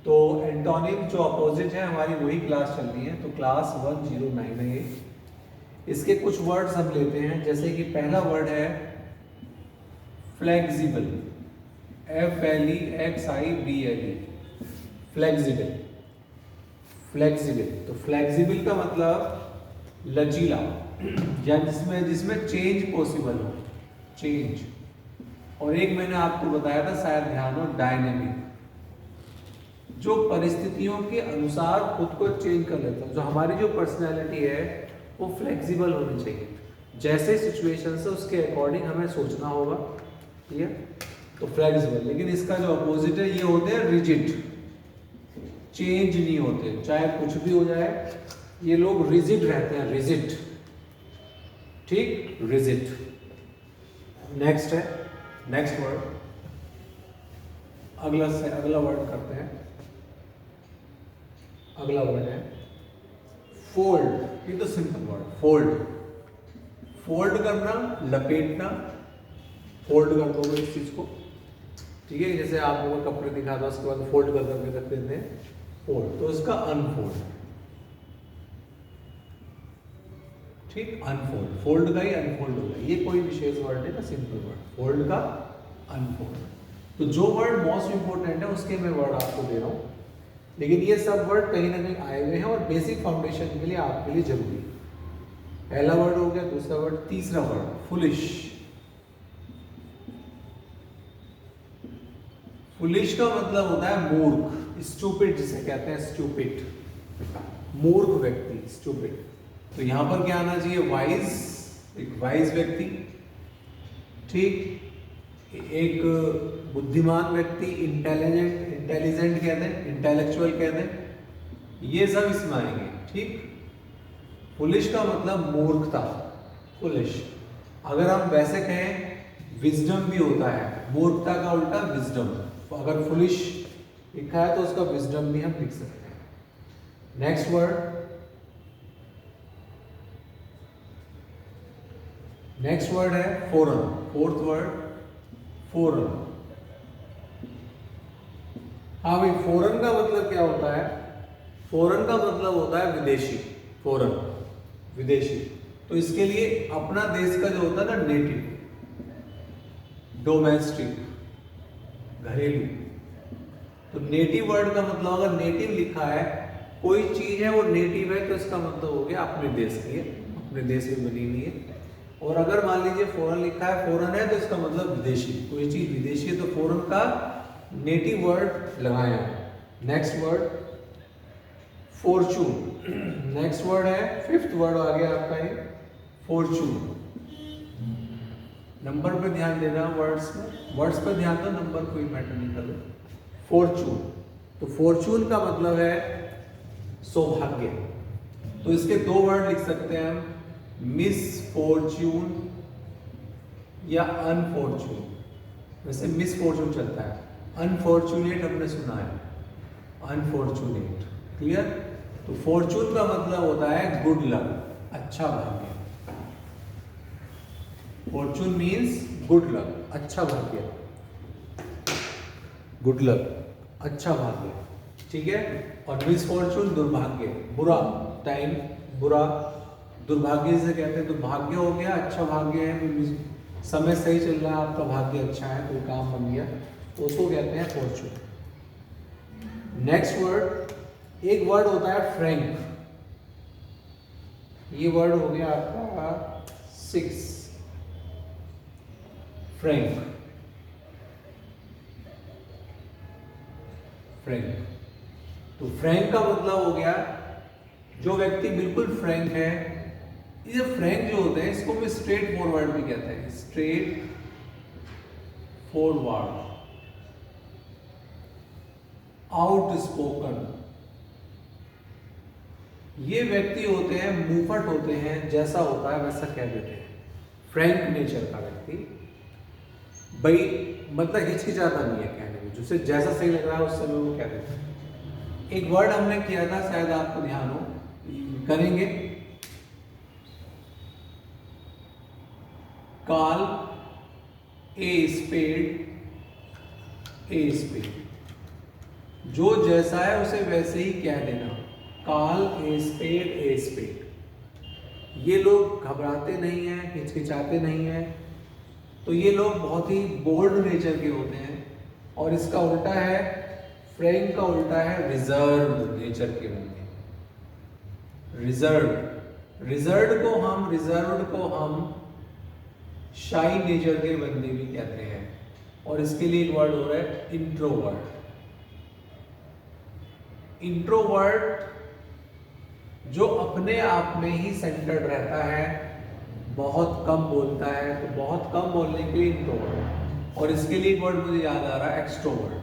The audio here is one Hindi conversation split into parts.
तो एंटोनिम जो अपोजिट है हमारी वही क्लास चल रही है, तो क्लास 109 है ये। इसके कुछ वर्ड्स हम लेते हैं, जैसे कि पहला वर्ड है फ्लेक्सिबल, FLEXIBLE, फ्लेक्सिबल। फ्लेक्सिबल, तो फ्लेक्सिबल का मतलब लचीला, या जिसमें चेंज पॉसिबल हो, चेंज। और एक मैंने आपको बताया था, शायद ध्यान हो, डायनेमिक, जो परिस्थितियों के अनुसार खुद को चेंज कर लेता है। जो हमारी जो पर्सनैलिटी है वो फ्लेक्सिबल होनी चाहिए, जैसे सिचुएशन है उसके अकॉर्डिंग हमें सोचना होगा, ठीक है। तो फ्लेक्सिबल, लेकिन इसका जो अपोजिट है ये होते हैं रिजिड, चेंज नहीं होते, चाहे कुछ भी हो जाए ये लोग रिजिड रहते हैं, रिजिड, ठीक, रिजिड। नेक्स्ट है, नेक्स्ट वर्ड, अगला वर्ड करते हैं। अगला वर्ड है फोल्ड। ये तो सिंपल वर्ड, फोल्ड। फोल्ड करना, लपेटना, फोल्ड कर दोगे इस चीज को, ठीक है। जैसे आपको कोई कपड़े दिखा था उसके बाद फोल्ड कर करके रख देते हैं, फोल्ड, तो इसका अनफोल्ड, ठीक, अनफोल्ड, फोल्ड का ही अनफोल्ड होगा। ये कोई विशेष वर्ड नहीं ना, सिंपल वर्ड, फोल्ड का अनफोल्ड। तो जो वर्ड मोस्ट इंपोर्टेंट है उसके मैं वर्ड आपको दे रहा हूं, लेकिन ये सब वर्ड कहीं ना कहीं आए हुए हैं और बेसिक फाउंडेशन के लिए आपके लिए जरूरी है। पहला वर्ड हो गया, दूसरा वर्ड, तीसरा वर्ड फुलिश। फुलिश का मतलब होता है मूर्ख, स्टूपिड जिसे कहते हैं, स्टूपिड, मूर्ख व्यक्ति, स्टूपिड। तो यहां पर क्या आना चाहिए, वाइज, एक वाइज व्यक्ति, ठीक, एक बुद्धिमान व्यक्ति, इंटेलिजेंट कहते हैं, इंटेलेक्चुअल कहते हैं, ये सब इसमें आएंगे, ठीक। फुलिश का मतलब मूर्खता, फुलिश। अगर हम वैसे कहें विजडम भी होता है, मूर्खता का उल्टा विजडम, तो अगर फुलिश लिखा है तो उसका विजडम भी हम लिख सकते हैं। नेक्स्ट वर्ड, नेक्स्ट वर्ड है फॉरेन, फोर्थ वर्ड फॉरेन। हाँ भाई, फॉरेन का मतलब क्या होता है, फॉरेन का मतलब होता है विदेशी, फॉरेन, विदेशी। तो इसके लिए अपना देश का जो होता है ना, नेटिव, डोमेस्टिक, घरेलू। तो नेटिव वर्ड का मतलब, अगर नेटिव लिखा है, कोई चीज है वो नेटिव है, तो इसका मतलब हो गया अपने देश की है, अपने देश में बनी हुई है। और अगर मान लीजिए फॉरेन लिखा है, फॉरेन है, तो इसका मतलब विदेशी, कोई चीज विदेशी है, तो फॉरेन का नेटिव वर्ड लगाया। Next word Fortune. Next word है, फिफ्थ वर्ड आ गया आपका ये, फॉर्चून। नंबर पे ध्यान देना, वर्ड्स पे ध्यान दो, नंबर कोई मैटर नहीं कर रहा। फॉर्चून, तो फॉर्चून का मतलब है सौभाग्य। तो इसके दो वर्ड लिख सकते हैं हम, मिस फॉर्चून या अनफॉर्चून। वैसे मिस फॉर्चून चलता है, अनफॉर्चुनेट हमने सुना है, अनफॉर्चुनेट, क्लियर। तो फॉर्चून का मतलब होता है गुड लक, अच्छा भाग्य। फॉर्चून मीन्स गुड लक, अच्छा भाग्य, गुड लक, अच्छा भाग्य, ठीक है। और मिसफॉर्चून दुर्भाग्य, बुरा टाइम, बुरा, दुर्भाग्य से कहते हैं। तो भाग्य हो गया, अच्छा भाग्य है, समय सही चल रहा है, आपका भाग्य अच्छा है, कोई काम बन गया, तो उसको कहते हैं फॉर्चून। नेक्स्ट वर्ड, एक वर्ड होता है फ्रैंक। ये वर्ड हो गया आपका 6, फ्रैंक, फ्रैंक। तो फ्रैंक का मतलब हो गया जो व्यक्ति बिल्कुल फ्रैंक है। ये फ्रैंक जो होते हैं इसको भी स्ट्रेट फॉरवर्ड भी कहते हैं, स्ट्रेट फॉरवर्ड, आउटस्पोकन। ये व्यक्ति होते हैं, मुंहफट होते हैं, जैसा होता है वैसा कह देते हैं, फ्रैंक नेचर का व्यक्ति। भाई मतलब हिचकिचाता नहीं है कहने में, जिससे जैसा सही लग रहा है उस समय वो कह देते हैं। एक वर्ड हमने किया था, शायद आपको ध्यान हो, करेंगे, call a spade a spade. जो जैसा है उसे वैसे ही कह देना। Call a spade a spade. ये लोग घबराते नहीं हैं, हिचकिचाते नहीं हैं, तो ये लोग बहुत ही बोल्ड नेचर के होते हैं। और इसका उल्टा है, फ्रैंक का उल्टा है रिजर्व नेचर के बंदे। रिजर्व्ड को हम शाई नेचर के बंदे भी कहते हैं। और इसके लिए एक वर्ड हो रहा है इंट्रोवर्ट। इंट्रोवर्ट जो अपने आप में ही सेंटर्ड रहता है, बहुत कम बोलता है, तो बहुत कम बोलने के लिए इंट्रोवर्ट। और इसके लिए एक वर्ड मुझे याद आ रहा है एक्सट्रोवर्ट।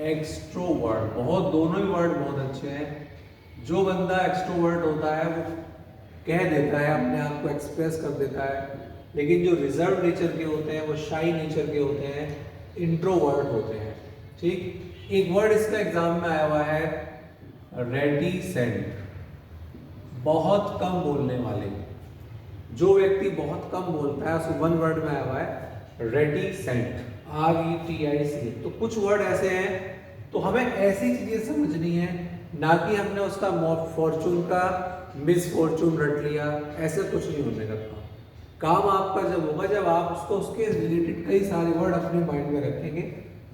एक्सट्रोवर्ट, बहुत दोनों ही वर्ड बहुत अच्छे हैं। जो बंदा एक्सट्रोवर्ट होता है वो कह देता है, अपने आप को एक्सप्रेस कर देता है, लेकिन जो रिजर्व नेचर के होते हैं वो शाई नेचर के होते हैं, इंट्रोवर्ट होते हैं। ठीक, एक वर्ड इसका एग्जाम में आया हुआ है रेटिसेंट, बहुत कम बोलने वाले। जो व्यक्ति बहुत कम बोलता है उसको वन वर्ड में आया हुआ है रेटिसेंट, RETIC। तो कुछ वर्ड ऐसे हैं, तो हमें ऐसी चीजें समझनी है, ना कि हमने उसका फॉर्चून का मिस फॉर्चून रट लिया, ऐसे कुछ नहीं होने का। काम आपका जब होगा जब आप उसको उसके रिलेटेड कई सारे वर्ड अपने माइंड में रखेंगे,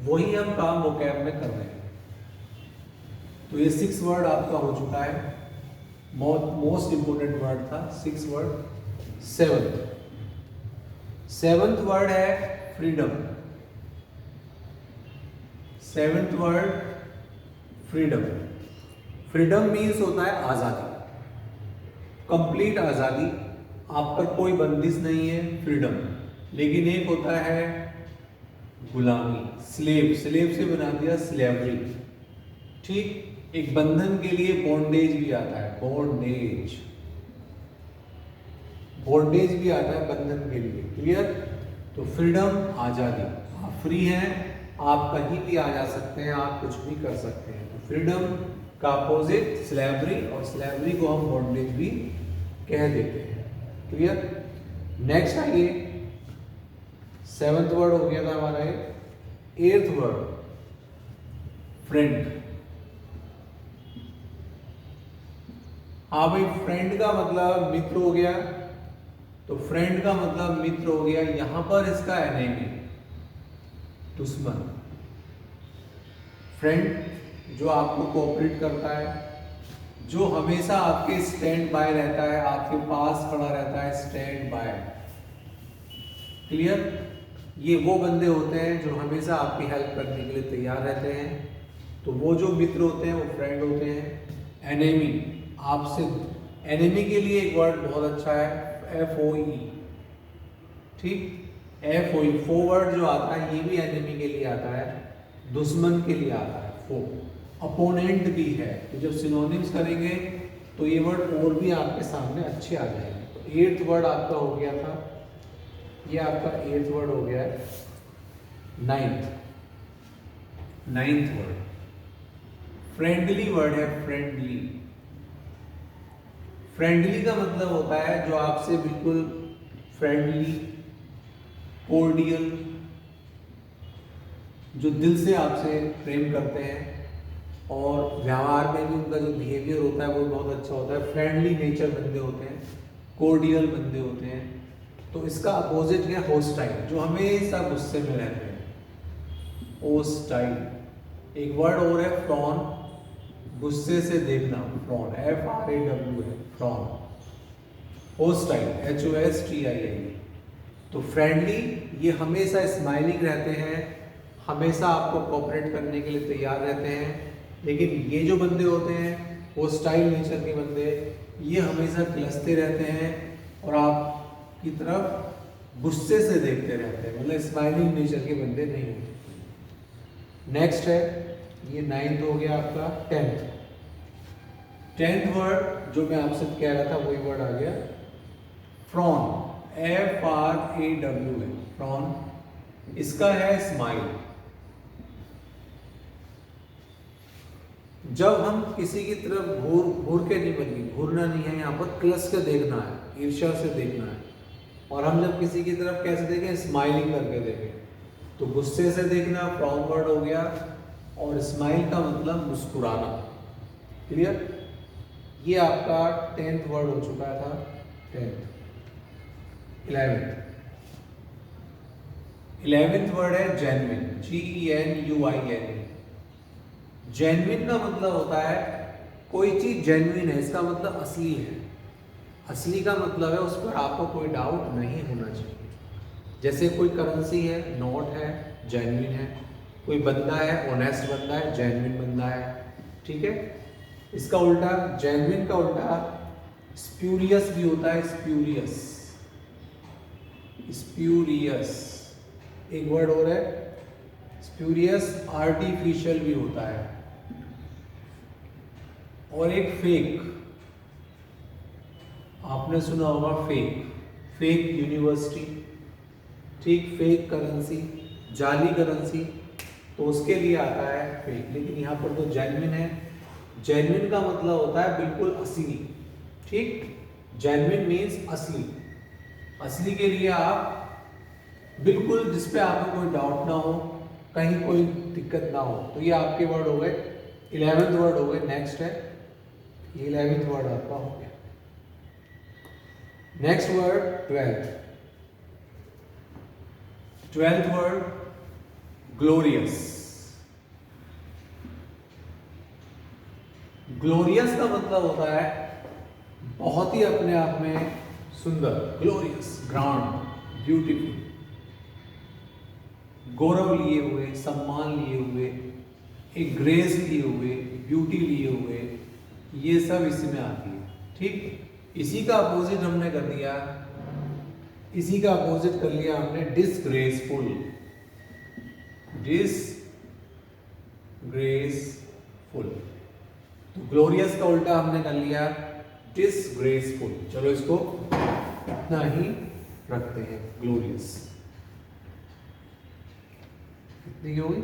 वही हम काम वोकैब में कर रहे हैं। तो ये 6 वर्ड आपका हो चुका है, मोस्ट इंपोर्टेंट वर्ड था 6 वर्ड। सेवंथ वर्ड है freedom. Seventh word freedom. Freedom means होता है आजादी, कंप्लीट आजादी, आप पर कोई बंदिश नहीं है, फ्रीडम। लेकिन एक होता है गुलामी, स्लेव, स्लेव से बना दिया स्लेवरी। ठीक, एक बंधन के लिए बॉन्डेज भी आता है, बॉन्डेज, बॉन्डेज भी आता है बंधन के लिए। क्लियर? तो फ्रीडम आजादी, आप फ्री हैं, आप कहीं भी आ जा सकते हैं, आप कुछ भी कर सकते हैं। तो फ्रीडम का अपोजिट स्लेवरी, और स्लेवरी को हम बॉन्डेज भी कह देते हैं। क्लियर? नेक्स्ट आइए, 7th वर्ड हो गया था हमारा ये। 8th word friend. हाँ भाई, फ्रेंड का मतलब मित्र हो गया, तो फ्रेंड का मतलब मित्र हो गया। यहां पर इसका एनिमी, दुश्मन। फ्रेंड जो आपको कोऑपरेट करता है, जो हमेशा आपके स्टैंड बाय रहता है, आपके पास खड़ा रहता है, स्टैंड बाय। क्लियर? ये वो बंदे होते हैं जो हमेशा आपकी हेल्प करने के लिए तैयार रहते हैं। तो वो जो मित्र होते हैं वो फ्रेंड होते हैं। एनिमी, आपसे एनिमी के लिए एक वर्ड बहुत अच्छा है FOE। ठीक, FOE, फो वर्ड जो आता है ये भी एनिमी के लिए आता है, दुश्मन के लिए आता है। फो अपोनेंट भी है, तो जब सिनोनिम्स करेंगे तो ये वर्ड और भी आपके सामने अच्छे आ जाएंगे। तो 8th वर्ड आपका हो गया था, ये आपका 8th वर्ड हो गया है। 9th वर्ड फ्रेंडली वर्ड है, फ्रेंडली। फ्रेंडली का मतलब होता है जो आपसे बिल्कुल फ्रेंडली, कोर्डियल, जो दिल से आपसे प्रेम करते हैं, और व्यवहार में भी उनका जो बिहेवियर होता है वो बहुत अच्छा होता है। फ्रेंडली नेचर बंदे होते हैं, कोर्डियल बंदे होते हैं। तो इसका अपोजिट है होस्टाइल, जो हमेशा गुस्से में रहते हैं, होस्टाइल। एक वर्ड और है फ्रॉन, गुस्से से देखना, फ्रॉन, FRAW है, फ्रॉन। Hostile, HOSTIL। तो फ्रेंडली, ये हमेशा स्माइलिंग रहते हैं, हमेशा आपको कोऑपरेट करने के लिए तैयार रहते हैं। लेकिन ये जो बंदे होते हैं होस्टाइल नेचर के बंदे, ये हमेशा किलसते रहते हैं और आपकी तरफ गुस्से से देखते रहते हैं, मतलब स्माइलिंग नेचर के बंदे नहीं होते। नेक्स्ट है, ये 9th हो गया आपका। 10th वर्ड जो मैं आपसे कह रहा था वही वर्ड आ गया, फ्रॉन, FRAW, फ्रॉन। इसका है स्माइल। जब हम किसी की तरफ घूर के नहीं, बल्कि घूरना नहीं है, यहाँ पर क्लस के देखना है, ईर्ष्या से देखना है। और हम जब किसी की तरफ कैसे देखें, स्माइलिंग करके देखें। तो गुस्से से देखना फ्रॉन वर्ड हो गया, और स्माइल का मतलब मुस्कुराना। क्लियर? ये आपका 10th वर्ड हो चुका था। 11th वर्ड है जेन्युइन, GENUIN। जेन्युइन का मतलब होता है कोई चीज जेन्युइन है, इसका मतलब असली है। असली का मतलब है उस पर आपको कोई डाउट नहीं होना चाहिए। जैसे कोई करेंसी है, नोट है, जेन्युइन है। कोई बंदा है, ऑनेस्ट बंदा है, जेन्युइन बंदा है। ठीक है? इसका उल्टा, जेन्युइन का उल्टा स्प्यूरियस भी होता है। स्प्यूरियस, स्प्यूरियस एक वर्ड और है। स्प्यूरियस आर्टिफिशियल भी होता है। और एक फेक, आपने सुना होगा फेक, फेक यूनिवर्सिटी, ठीक, फेक करेंसी, जाली करेंसी, तो उसके लिए आता है फेक। लेकिन यहाँ पर तो जेन्युइन है। जेन्युइन का मतलब होता है बिल्कुल असली। ठीक, जेन्युइन मीन्स असली। असली के लिए आप बिल्कुल, जिस पे आपको कोई डाउट ना हो, कहीं कोई दिक्कत ना हो। तो ये आपके वर्ड हो गए, 11th वर्ड हो गए। नेक्स्ट है, ये 11th वर्ड आपका हो गया। Next word 12th word glorious. Glorious का मतलब होता है बहुत ही अपने आप में सुंदर, ग्लोरियस, ग्रांड, ब्यूटीफुल, गौरव लिए हुए, सम्मान लिए हुए, एक ग्रेस लिए हुए, ब्यूटी लिए हुए, ये सब इसमें आती है। ठीक, इसी का अपोजिट हमने कर दिया, इसी का अपोजिट कर लिया हमने डिसग्रेसफुल। डिसग्रेसफुल, तो ग्लोरियस का उल्टा हमने कर लिया डिसग्रेसफुल। चलो इसको इतना ही रखते हैं। ग्लोरियस कितनी की होगी?